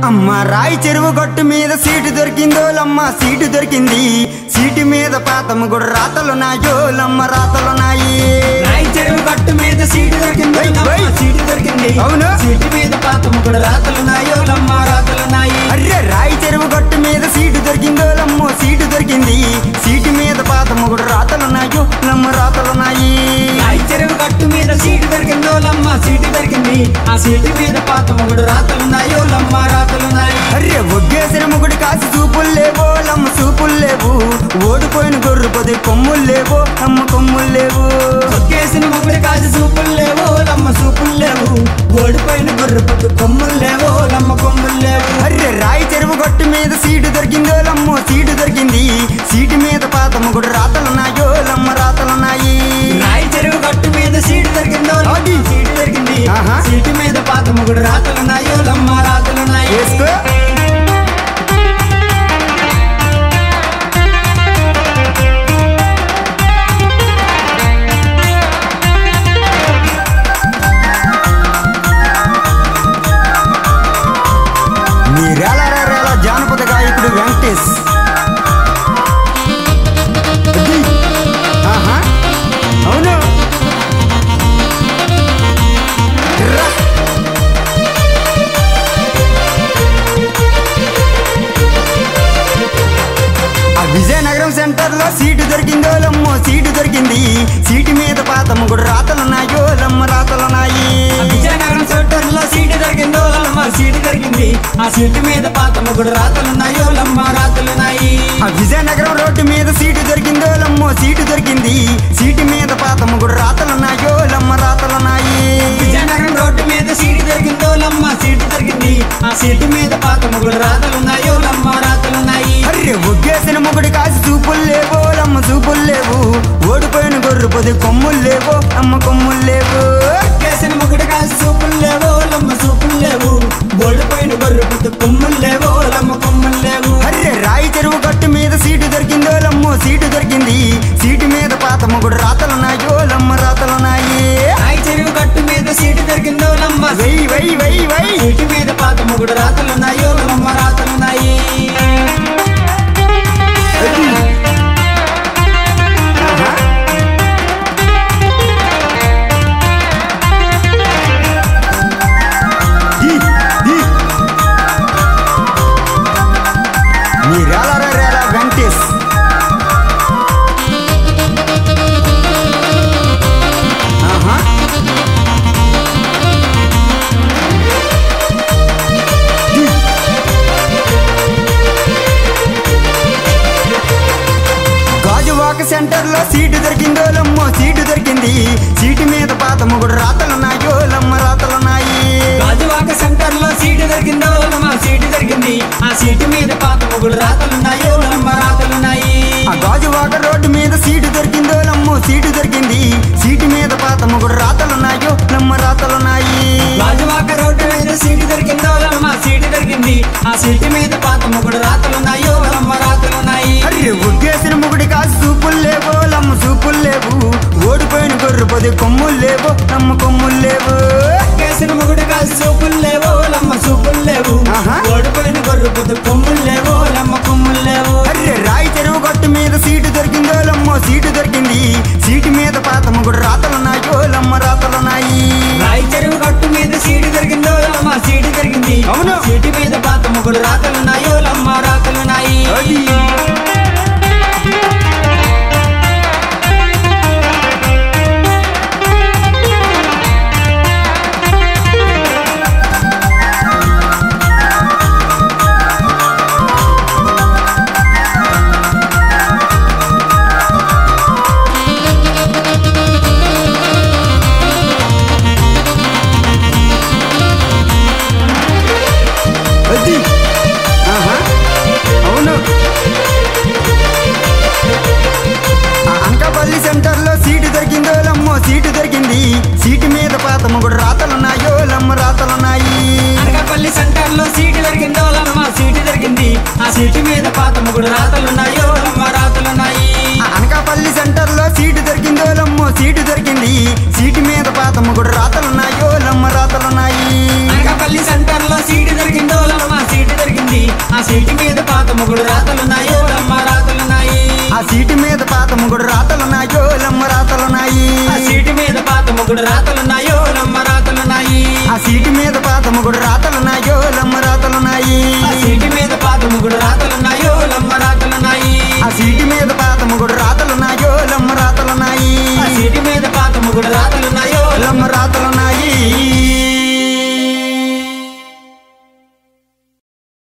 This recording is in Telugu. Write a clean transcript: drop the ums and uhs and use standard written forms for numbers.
అమ్మ రాయి చెరువు గట్టు మీద సీటు దొరికిందో లమ్మ సీటు దొరికింది సీటు మీద పాతము కూడా రాతలున్నాయో లమ్మ రాతలున్నాయి రాయి చెరువు గట్టు మీద సీటు దొరికిందో లమ్మ సీటు దొరికింది అవును సీటు మీద పాతము కూడా రాతలున్నాయో లమ్మ రాతలున్నాయి అర్రే రాయి చెరువు గట్టు మీద సీటు దొరికిందో లమ్మ సీటు దొరికింది సీటు మీద పాతము కూడా రాతలున్నాయో లమ్మ రాతలున్నాయి రాయి చెరువు గట్టు మీద సీటు దొరికిందో లమ్మ సీటు దొరికింది ఆ సీటు మీద పాతము కూడా రాతలున్నాయో లమ్మ రాతలున్నాయి అర్రే ఒగ్గేసిన ముగుడి కాసి చూపులు లేవో లమ్మ చూపులు లేవు ఓడిపోయిన గొర్రె పొది కొమ్ములు లేవో అమ్మ కొమ్ములు లేవు ఒగ్గేసిన ముగుడి కాసి చూపులు లేవో లమ్మ చూపులు లేవు ఓడిపోయిన గొర్రె పొద్దు కొమ్ములు లేవో లమ్మ కొమ్ములు లేవు అర్రే రాయి చెరువు గట్టు మీద సీటు దొరికిందో లమ్మ సీటు దొరికింది సీటు మీద పాతము కూడా రాతలున్నాయో లమ్మ రాతలున్నాయి రాయి చెరువు గట్టు మీద సీటు దొరికిందో లమ్మ సీటు దొరికింది సీటు మీద పాతము కూడా రాతలున్నాయో లమ్మ రాతలున్నాయి జానపద గాయకుడు వెంకటేష్ అవును విజయనగరం సెంటర్ లో సీటు దొరికిందో లమ్మో సీటు దొరికింది సీటు మీద పాతము కూడా రాతలున్నాయో లమ్మ రాతలున్నాయి విజయనగరం సెంటర్ లో సీటు దొరికిందో లమ్మ సీటు దొరికింది ఆ సీటు మీద పాతము కూడా రాతలున్నాయో లమ్మ రాతలున్నాయి విజయనగరం రోడ్డు మీద సీటు దొరికిందో లమ్మో సీటు దొరికింది సీటు మీద పాతము కూడా రాతలున్నాయో లమ్మ రాతలున్నాయి విజయనగరం రోడ్డు మీద సీటు దొరికిందో లమ్మ సీటు దొరికింది ఆ సీటు మీద పాతము కూడా రాతలున్నాయో లమ్మ రాతలున్నాయి అర్రే ఒగ్గేసిన ముగుడి కాసి చూపులు లేవో లమ్మ చూపులు లేవు ఓడిపోయిన గొర్రె పొది కొమ్ములు లేవో అమ్మ కొమ్ములు లేవు ఒగ్గేసిన ముగుడి కాసి చూపులు లేవో లమ్మ చూపులు లేవు ఓడిపోయిన గొర్రె పొద్దు కొమ్ములు లేవో లమ్మ కొమ్ములు లేవు అర్రే రాయి చెరువు గట్టు మీద సీటు దొరికిందో లమ్మో సీటు దొరికింది సీటు మీద పాతము కూడా రాతలున్నాయో లమ్మ రాతలున్నాయి రాయి చెరువు గట్టు మీద సీటు దొరికిందో లమ్మ వెయ్యి వెయ్యి వెయ్యి వెయ్యి సీటు మీద పాతము కూడా రాతలున్నాయో లమ్మ రాతలున్నాయి వెంకటేష్ గాజువాక సెంటర్ లో సీటు దొరికిందో లమ్మో సీటు దొరికింది సీటు మీద పాతము కూడా రాతలున్నాయో లమ్మ రాతలున్నాయి గాజువాక సెంటర్ లో సీటు దొరికిందో లమ్మ సీటు దొరికింది ఆ సీటు మీద పాతము కూడా రాతలున్నాయో లమ్మ రాతలున్నాయి గాజువాక రోడ్డు మీద సీటు దొరికిందో లమ్మో సీటు దొరికింది సీటు మీద పాతము కూడా రాతలున్నాయో లమ్మ రాతలున్నాయి గాజువాక రోడ్డు మీద సీటు దొరికిందో లమ్మ సీటు దొరికింది ఆ సీటు మీద పాతము కూడా రాతలున్నాయో లమ్మ రాతలున్నాయి అర్రే ఒగ్గేసిన ముగుడి కాసి చూపులు లేవో లమ్మ చూపులు లేవు ఓడిపోయిన గొర్రె పొది కొమ్ములు లేవో లమ్మ కొమ్ములు లేవు ఒగ్గేసిన ముగుడి కాసి చూపులు లేవో లమ్మ చూపులు లేవు ఓడిపోయిన గొర్రె పొద్దు కొమ్ములు లేవో లమ్మ కొమ్ములు లేవు అర్రే రాయి చెరువు గట్టు మీద సీటు దొరికిందో లమ్మో సీటు దొరికింది సీటు మీద పాతము కూడా రాతలున్నాయో లమ్మ రాతలున్నాయి రాయి చెరువు గట్టు మీద సీటు దొరికిందో లమ్మ సీటు దొరికింది అవును సీటు మీద పాతము కూడా రాతలున్నాయో లమ్మ రాతలున్నాయి అవును అనకాపల్లి సెంటర్ లో సీటు దొరికిందో లమ్మో సీటు దొరికింది సీటు మీద పాతము కూడా రాతలున్నాయో లమ్మ రాతలున్నాయి అనకాపల్లి సెంటర్ లో సీటు దొరికిందో లమ్మ సీటు దొరికింది ఆ సీటు మీద పాతము కూడా రాతలున్నాయో లమ్మ రాతలున్నాయి అనకాపల్లి సెంటర్ లో సీటు దొరికిందో లమ్మో సీటు దొరికింది సీటు మీద పాతము కూడా రాతలున్నాయో లమ్మ రాతలున్నాయి అనకాపల్లి సెంటర్ లో సీటు దొరికిందో లమ్మ మీద పాత ముగుడు రాతలున్నాయో లమ్మ రాతలున్నాయి ఆ సీటు మీద పాత ముగుడు రాతలున్నాయో లమ్మ రాతలున్నాయి ఆ సీటు మీద పాత ముగుడు రాతలున్నాయో లమ్మ రాతలున్నాయి ఆ సీటు మీద పాత ముగుడు రాతలున్నాయో లమ్మ రాతలున్నాయి ఆ సీటు మీద